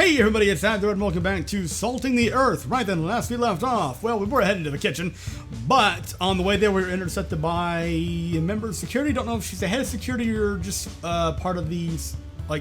Hey everybody, it's Andrew and welcome back to Salting the Earth. Right then, last we left off, well, we were headed to the kitchen, but on the way there we were intercepted by a member of security. Don't know if she's the head of security or just part of the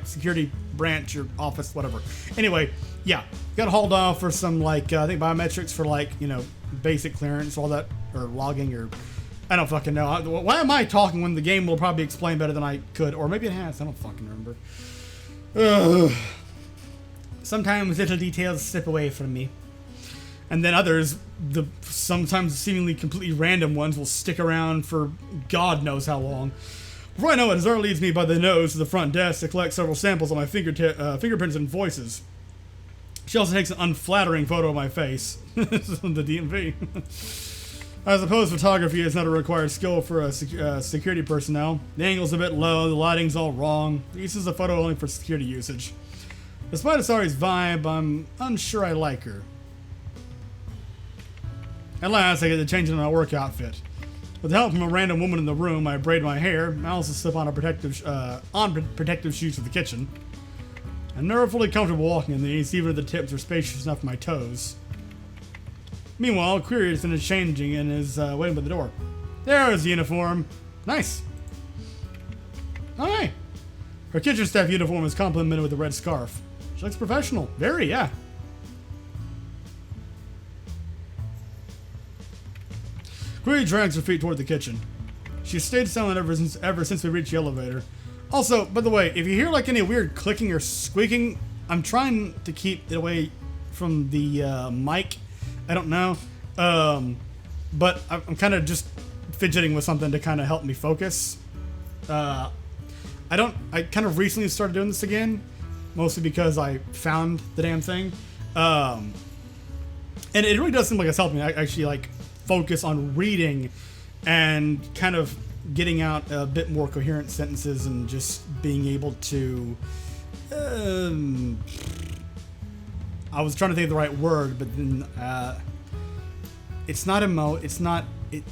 security branch or office, whatever. Anyway, yeah, got hauled off for some I think biometrics for basic clearance, all that, or logging, or I don't fucking know. Why am I talking when the game will probably explain better than I could, or maybe it has. I don't fucking remember. Sometimes little details slip away from me. And then others, the sometimes seemingly completely random ones, will stick around for God knows how long. Before I know it, Azar leads me by the nose to the front desk to collect several samples of my fingerprints and voices. She also takes an unflattering photo of my face. This is from the DMV. I suppose photography is not a required skill for security personnel. The angle's a bit low, the lighting's all wrong. He uses the photo only for security usage. Despite Asari's vibe, I'm unsure I like her. At last, I get to change into my work outfit. With the help from a random woman in the room, I braid my hair. I also slip on protective shoes to the kitchen. I'm never fully comfortable walking in these, even if the tips are spacious enough for my toes. Meanwhile, Query is finished changing and is waiting by the door. There's the uniform. Nice. Alright. Her kitchen staff uniform is complemented with a red scarf. She looks professional. Very, yeah. Query drags her feet toward the kitchen. She stayed silent ever since we reached the elevator. Also, by the way, if you hear any weird clicking or squeaking, I'm trying to keep it away from the mic. I don't know. But I'm kind of just fidgeting with something to kind of help me focus. I kind of recently started doing this again. Mostly because I found the damn thing. And it really does seem like it's helping me. I actually focus on reading and kind of getting out a bit more coherent sentences and just being able to... I was trying to think of the right word, but then it's not emote. It's not... I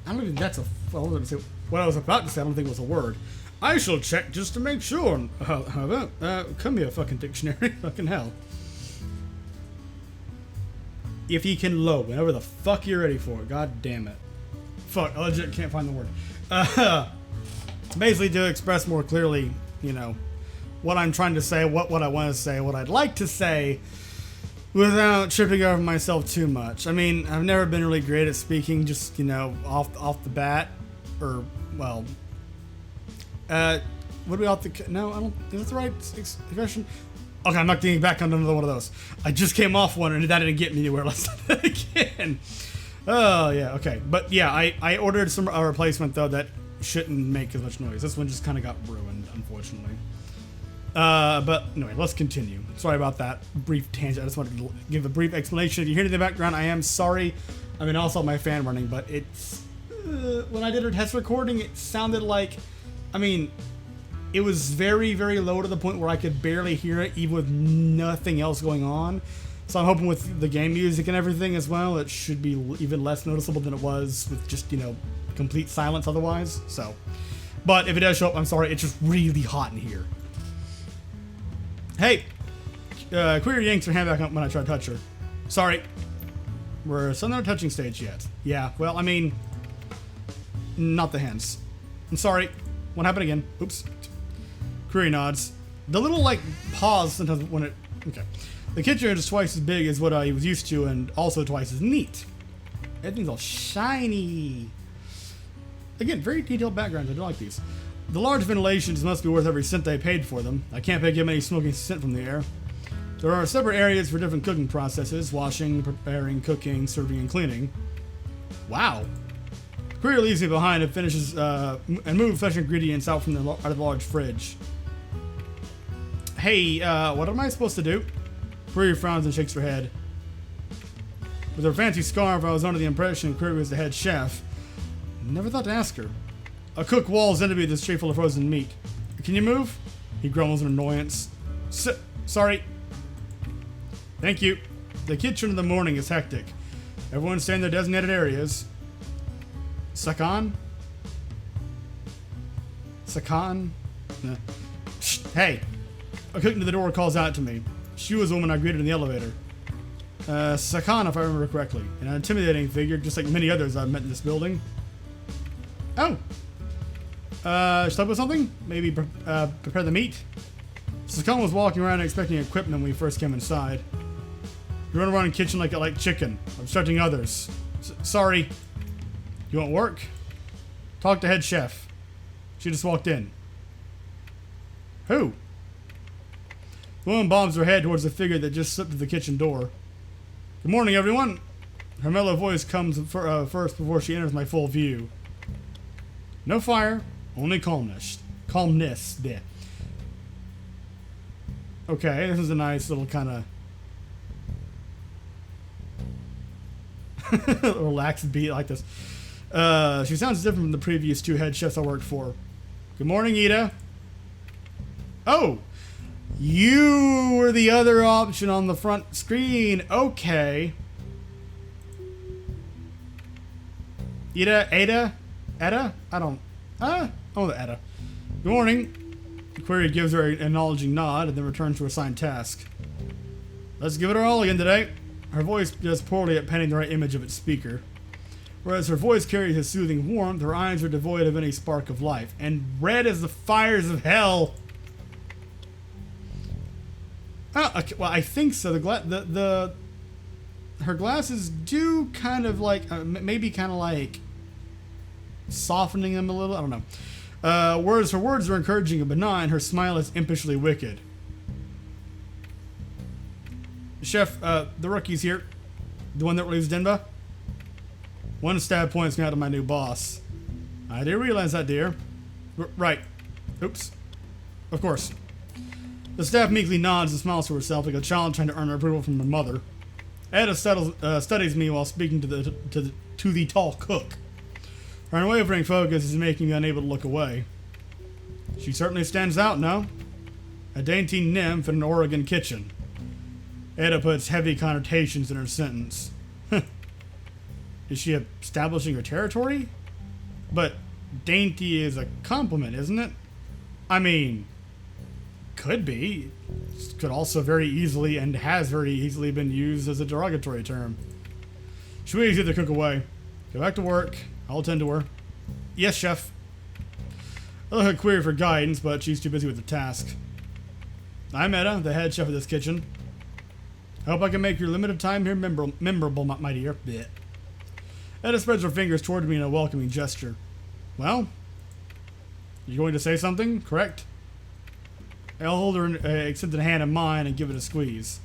don't think that's a... What I was about to say, I don't think it was a word. I shall check just to make sure. How about, come here, fucking dictionary. Fucking hell. If you can load, whenever the fuck you're ready for it. God damn it. Fuck, I legit can't find the word. Basically to express more clearly, what I'm trying to say, what I want to say, what I'd like to say, without tripping over myself too much. I mean, I've never been really great at speaking, just, off the bat, or, well... what do we have to... No, I don't... Is that the right expression? Okay, I'm not getting back on another one of those. I just came off one and that didn't get me anywhere. Let's do that again. Oh, yeah, okay. But yeah, I ordered a replacement, though, that shouldn't make as much noise. This one just kind of got ruined, unfortunately. But anyway, let's continue. Sorry about that brief tangent. I just wanted to give a brief explanation. If you hear it in the background, I am sorry. I mean, also my fan running, but it's... when I did our test recording, it sounded like... I mean, it was very, very low to the point where I could barely hear it, even with nothing else going on. So I'm hoping with the game music and everything as well, it should be even less noticeable than it was with just, complete silence otherwise. So, but if it does show up, I'm sorry, it's just really hot in here. Hey, Query yanks her hand back up when I try to touch her. Sorry, we're still not at touching stage yet. Yeah, well, I mean, not the hands. I'm sorry. What happened again? Oops. Query nods. The little, pause sometimes when it... Okay. The kitchen is twice as big as what I was used to and also twice as neat. Everything's all shiny. Again, very detailed backgrounds. I do like these. The large ventilations must be worth every cent they paid for them. I can't get any smoking scent from the air. There are separate areas for different cooking processes. Washing, preparing, cooking, serving, and cleaning. Wow. Query leaves me behind and finishes and moves fresh ingredients out from out of the large fridge. Hey, what am I supposed to do? Query frowns and shakes her head. With her fancy scarf, I was under the impression Query was the head chef. Never thought to ask her. A cook walls into me with this tray full of frozen meat. Can you move? He grumbles in annoyance. Sorry. Thank you. The kitchen in the morning is hectic. Everyone's staying in their designated areas. Sakan? Hey. A cook to the door calls out to me. She was the woman I greeted in the elevator. Sakana, if I remember correctly. An intimidating figure, just like many others I've met in this building. Oh! Should I put something? Maybe prepare the meat? Sakana was walking around expecting equipment when we first came inside. You run around in the kitchen like chicken, obstructing others. Sorry. You want work? Talk to head chef. She just walked in. Who? The woman bobs her head towards the figure that just slipped to the kitchen door. Good morning, everyone. Her mellow voice comes first before she enters my full view. No fire, only calmness. Calmness, there. Okay, this is a nice little kind of relaxed beat like this. She sounds different from the previous two head chefs I worked for. Good morning, Ida. Oh! You were the other option on the front screen. Okay. Ada? I don't... Oh, the Ada. Good morning. The query gives her an acknowledging nod and then returns to her assigned task. Let's give it our all again today. Her voice does poorly at painting the right image of its speaker. Whereas her voice carries a soothing warmth, her eyes are devoid of any spark of life. And red as the fires of hell. Oh, okay, well, I think so. Her glasses do kind of like, maybe kind of like softening them a little. I don't know. Whereas her words are encouraging and benign, her smile is impishly wicked. Chef, the rookie's here. The one that relieves Denba. One stab points me out to my new boss. I do realize that, dear. Right. Oops. Of course. The staff meekly nods and smiles to herself like a child trying to earn approval from her mother. Ada studies me while speaking to the tall cook. Her unwavering focus is making me unable to look away. She certainly stands out, no? A dainty nymph in an Oregon kitchen. Ada puts heavy connotations in her sentence. Is she establishing her territory? But dainty is a compliment, isn't it? I mean... Could be. Could also very easily and has very easily been used as a derogatory term. She waves the cook away. Go back to work. I'll attend to her. Yes, chef. I look at query for guidance, but she's too busy with the task. I'm Etta, the head chef of this kitchen. I hope I can make your limited time here memorable, my dear. Blech. Etta spreads her fingers toward me in a welcoming gesture. Well, you're going to say something, correct? I'll hold her extended hand in mine and give it a squeeze.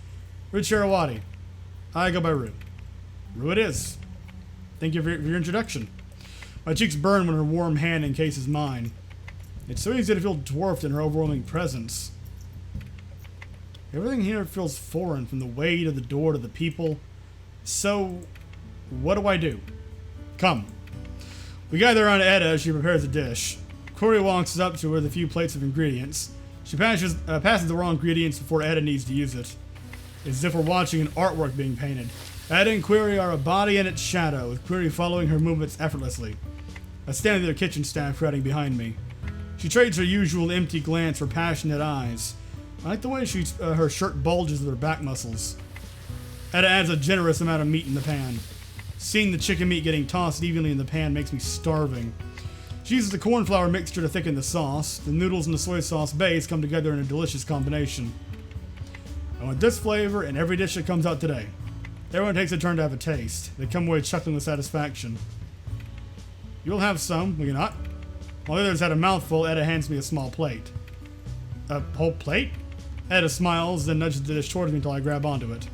Ru Chirawati. I go by Ru. Ru it is. Thank you for your introduction. My cheeks burn when her warm hand encases mine. It's so easy to feel dwarfed in her overwhelming presence. Everything here feels foreign, from the way to the door to the people. So, what do I do? Come. We gather around Etta as she prepares a dish. Corey walks up to her with a few plates of ingredients. She passes the raw ingredients before Etta needs to use it. It's as if we're watching an artwork being painted. Etta and Query are a body and its shadow, with Query following her movements effortlessly. I stand at the kitchen staff crowding behind me. She trades her usual empty glance for passionate eyes. I like the way her shirt bulges with her back muscles. Etta adds a generous amount of meat in the pan. Seeing the chicken meat getting tossed evenly in the pan makes me starving. She uses the corn flour mixture to thicken the sauce. The noodles and the soy sauce base come together in a delicious combination. I want this flavor in every dish that comes out today. Everyone takes a turn to have a taste. They come away chuckling with satisfaction. You'll have some, will you not? While the others had a mouthful, Etta hands me a small plate. A whole plate? Etta smiles, then nudges the dish towards me until I grab onto it.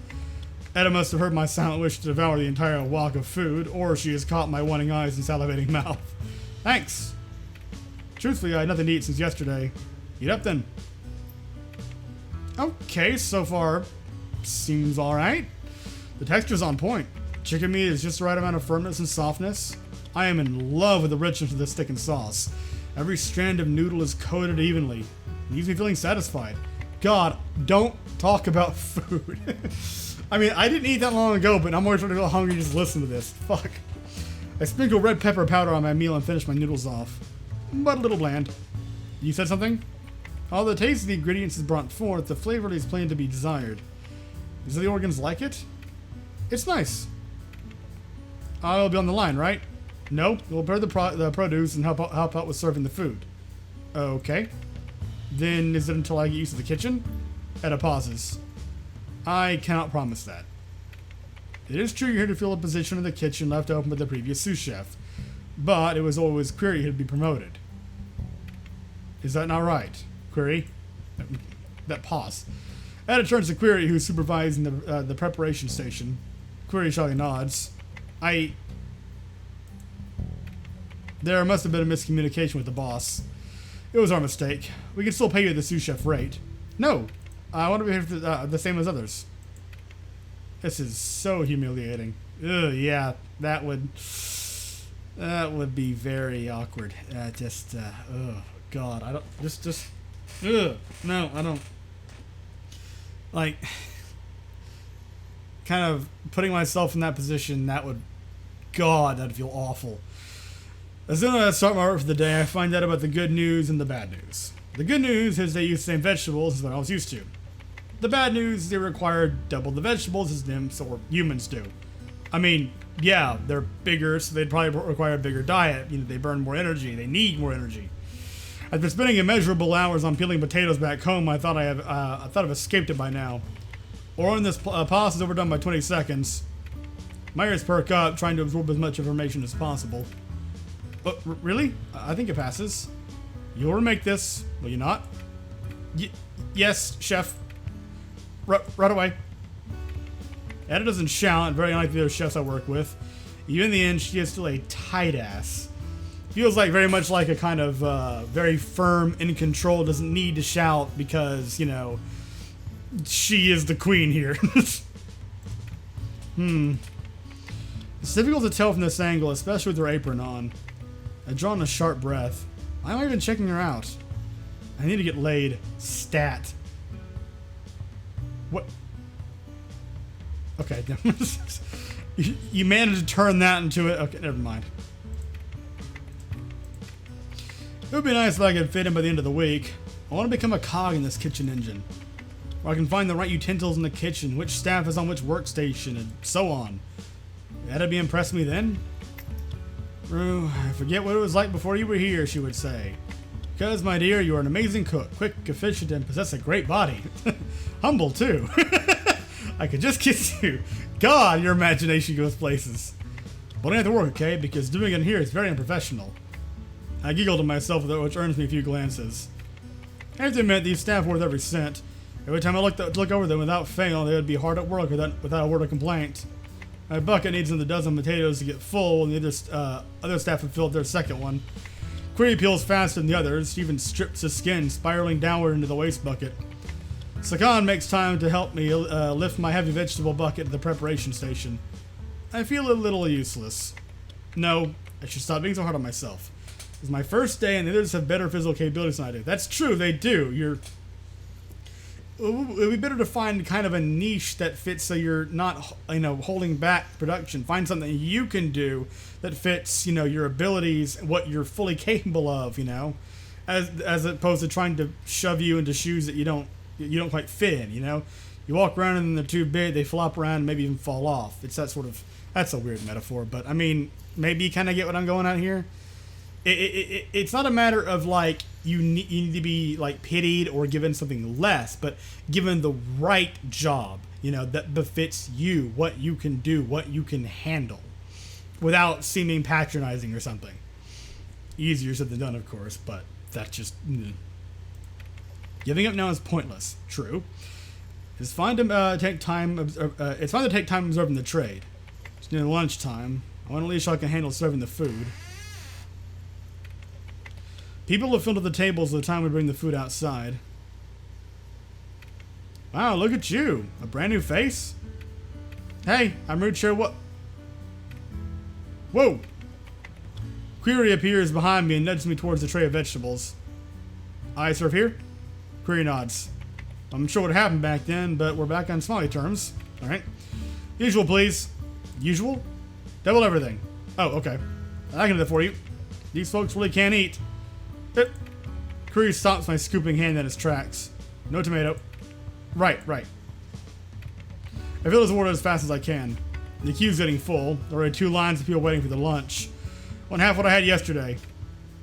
Etta must have heard my silent wish to devour the entire wok of food, or she has caught my wanting eyes and salivating mouth. Thanks. Truthfully, I had nothing to eat since yesterday. Eat up then. Okay, so far, seems alright. The texture's on point. Chicken meat is just the right amount of firmness and softness. I am in love with the richness of this thick and sauce. Every strand of noodle is coated evenly. It leaves me feeling satisfied. God, don't talk about food. I mean, I didn't eat that long ago, but I'm always starting to feel hungry just listen to this. Fuck. I sprinkle red pepper powder on my meal and finish my noodles off. But a little bland. You said something? Although the taste of the ingredients is brought forth, the flavor leaves plain to be desired. Do the organs like it? It's nice. I'll be on the line, right? No, we'll prepare the produce and help out with serving the food. Okay. Then is it until I get used to the kitchen? Etta pauses. I cannot promise that. It is true you're here to fill a position in the kitchen left open by the previous sous chef, but it was always Query who'd be promoted. Is that not right? Query? That pause. Etta turns to Query, who's supervising the preparation station. Query shyly nods. There must have been a miscommunication with the boss. It was our mistake. We can still pay you the sous chef rate. No, I want to be here for the same as others. This is so humiliating. Ugh, yeah, that would be very awkward. Oh God, I don't ugh, no, I don't like. Kind of putting myself in that position. That'd feel awful. As soon as I start my work for the day, I find out about the good news and the bad news. The good news is they use the same vegetables as what I was used to. The bad news is they require double the vegetables as nymphs or humans do. I mean, yeah, they're bigger, so they'd probably require a bigger diet. You know, they burn more energy. They need more energy. After spending immeasurable hours on peeling potatoes back home, I thought I've escaped it by now. Or in this pause is overdone by 20 seconds. My ears perk up, trying to absorb as much information as possible. But really? I think it passes. You'll remake this, will you not? Yes, chef. Right away. Etta doesn't shout, very unlike the other chefs I work with. Even in the end, she is still a tight ass. Feels like very much like a kind of very firm, in control, doesn't need to shout because, you know, she is the queen here. It's difficult to tell from this angle, especially with her apron on. I draw in a sharp breath. I'm not even checking her out. I need to get laid. Stat. What? Okay. You managed to turn that into it. Okay, never mind. It would be nice if I could fit in by the end of the week. I want to become a cog in this kitchen engine, where I can find the right utensils in the kitchen, which staff is on which workstation, and so on. That'd be impressed me then. Rue, I forget what it was like before you were here, she would say. Because, my dear, you are an amazing cook, quick, efficient, and possess a great body. Humble, too. I could just kiss you. God, your imagination goes places. But I have to work, okay? Because doing it here is very unprofessional. I giggled to myself, which earns me a few glances. I have to admit, these staff worth every cent. Every time I look over them without fail, they would be hard at work without a word of complaint. My bucket needs another dozen potatoes to get full, and the other staff have filled their second one. Query peels faster than the others. She even strips his skin, spiraling downward into the waste bucket. Sakan makes time to help me lift my heavy vegetable bucket to the preparation station. I feel a little useless. No, I should stop being so hard on myself. It's my first day, and the others have better physical capabilities than I do. That's true, they do. It would be better to find kind of a niche that fits so you're not, you know, holding back production. Find something you can do that fits, you know, your abilities, what you're fully capable of, you know, as opposed to trying to shove you into shoes that you don't quite fit in, you know. You walk around and they're too big, they flop around and maybe even fall off. It's that sort of, that's a weird metaphor, but I mean, maybe you kind of get what I'm going at here. It's not a matter of like you need to be like pitied or given something less, but given the right job, you know, that befits you, what you can do, what you can handle, without seeming patronizing or something. Easier said than done, of course, but that's just giving up now is pointless. True. It's fine to take time. It's fine to take time observing the trade. It's near lunchtime. I want at least I can handle serving the food. People have filled up the tables by the time we bring the food outside. Wow, look at you. A brand new face? Hey, I'm rude sure what... Whoa! Query appears behind me and nudges me towards the tray of vegetables. I serve here? Query nods. I'm sure what happened back then, but we're back on smiley terms. Alright. Usual, please. Usual? Double everything. Oh, okay. I can do that for you. These folks really can't eat. Query stops my scooping hand in its tracks. No tomato. Right. I fill this order as fast as I can. The queue's getting full. There are 2 lines of people waiting for their lunch. 1/2 what I had yesterday.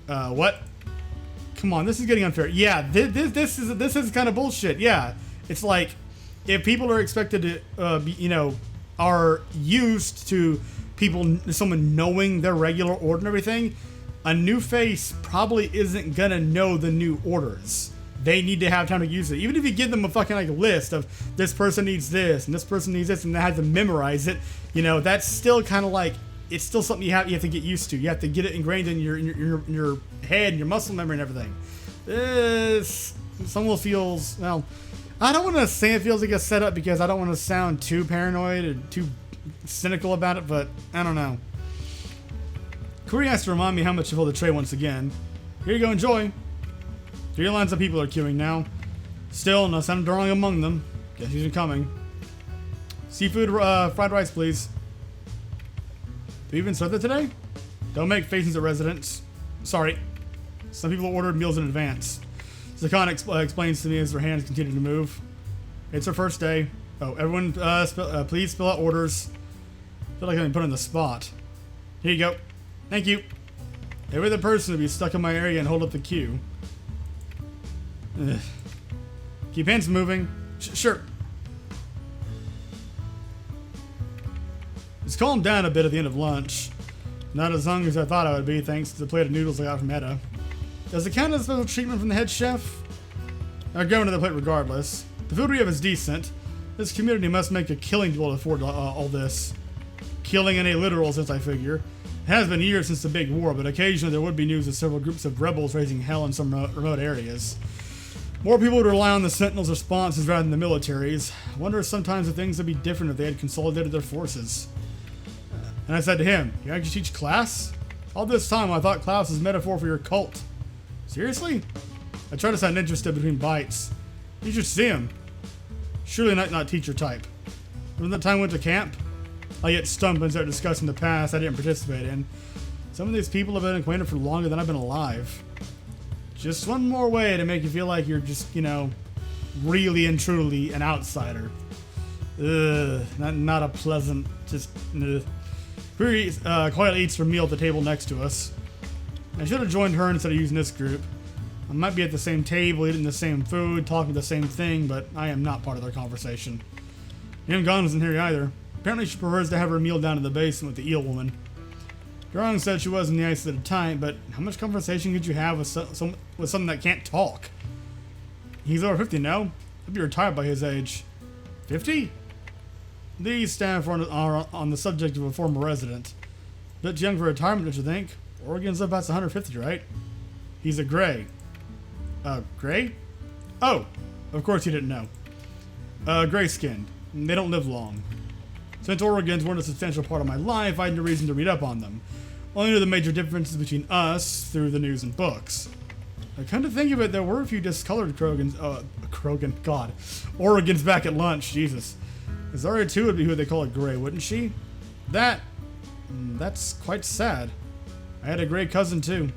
What? Come on, this is getting unfair. Yeah, this is kind of bullshit. Yeah, it's like if people are expected to, are used to someone knowing their regular order and everything, a new face probably isn't gonna know the new orders. They need to have time to use it. Even if you give them a fucking like list of this person needs this and this person needs this and they have to memorize it, that's still kind of like, it's still something you have to get used to. You have to get it ingrained in your head and your muscle memory and everything. This almost feels, well, I don't want to say it feels like a setup because I don't want to sound too paranoid and too cynical about it, but I don't know. Corey has to remind me how much to fill the tray once again. Here you go, enjoy. 3 lines of people are queuing now. Still, no sign of Durong among them. Guess he's coming. Seafood fried rice, please. Do we even serve that today? Don't make faces at residents. Sorry. Some people ordered meals in advance. Zakan explains to me as their hands continue to move. It's our first day. Oh, everyone, please spill out orders. I feel like I've been put on the spot. Here you go. Thank you. Every other person to be stuck in my area and hold up the queue. Ugh. Keep hands moving. Sure. It's calmed down a bit at the end of lunch. Not as hungry as I thought I would be, thanks to the plate of noodles I got from Etta. Does it count as special treatment from the head chef? I'll go into the plate regardless. The food we have is decent. This community must make a killing to be able to afford all this. Killing in a literal sense, I figure. It has been years since the big war, but occasionally there would be news of several groups of rebels raising hell in some remote areas. More people would rely on the Sentinels' responses rather than the military's. I wonder if sometimes the things would be different if they had consolidated their forces. And I said to him, you actually teach class? All this time I thought class was a metaphor for your cult. Seriously? I try to sound interested between bites. You should see him. Surely not teacher type. Remember that time we went to camp? I get stumped and start discussing the past I didn't participate in. Some of these people have been acquainted for longer than I've been alive. Just one more way to make you feel like you're just, really and truly an outsider. Ugh, not a pleasant, just, ugh. Query quietly eats her meal at the table next to us. I should have joined her instead of using this group. I might be at the same table, eating the same food, talking the same thing, but I am not part of their conversation. Yamgon isn't here either. Apparently she prefers to have her meal down in the basement with the eel woman. Durong said she wasn't the nicest type, but how much conversation could you have with someone that can't talk? He's over 50 now. He'll be retired by his age. 50? These staff are on the subject of a former resident. Bit young for retirement, don't you think? Oregon's up past 150, right? He's a gray. Gray? Oh, of course you didn't know. Gray-skinned. They don't live long. Since Oregons weren't a substantial part of my life, I had no reason to read up on them. Only knew the major differences between us through the news and books. I come to think of it, there were a few discolored Oregons back at lunch, Jesus. Zarya too would be who they call a gray, wouldn't she? That's quite sad. I had a gray cousin too.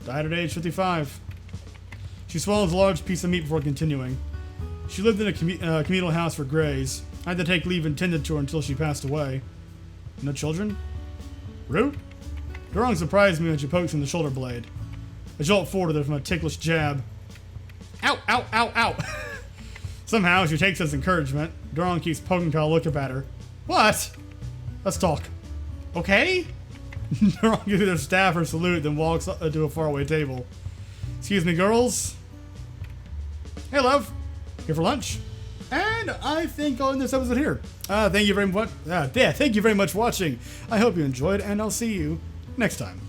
Died at age 55. She swallows a large piece of meat before continuing. She lived in a communal house for grays. I had to take leave and tended to her until she passed away. No children? Root? Durong surprised me when she poked me in the shoulder blade. I jolt forward from a ticklish jab. Ow, ow, ow, ow! Somehow, she takes as encouragement. Durong keeps poking till I look up at her. What? Let's talk. Okay? Durong gives their staff her salute, then walks to a faraway table. Excuse me, girls. Hey, love. Here for lunch? And I think I'll end this episode here. Thank you very much. Thank you very much for watching. I hope you enjoyed, and I'll see you next time.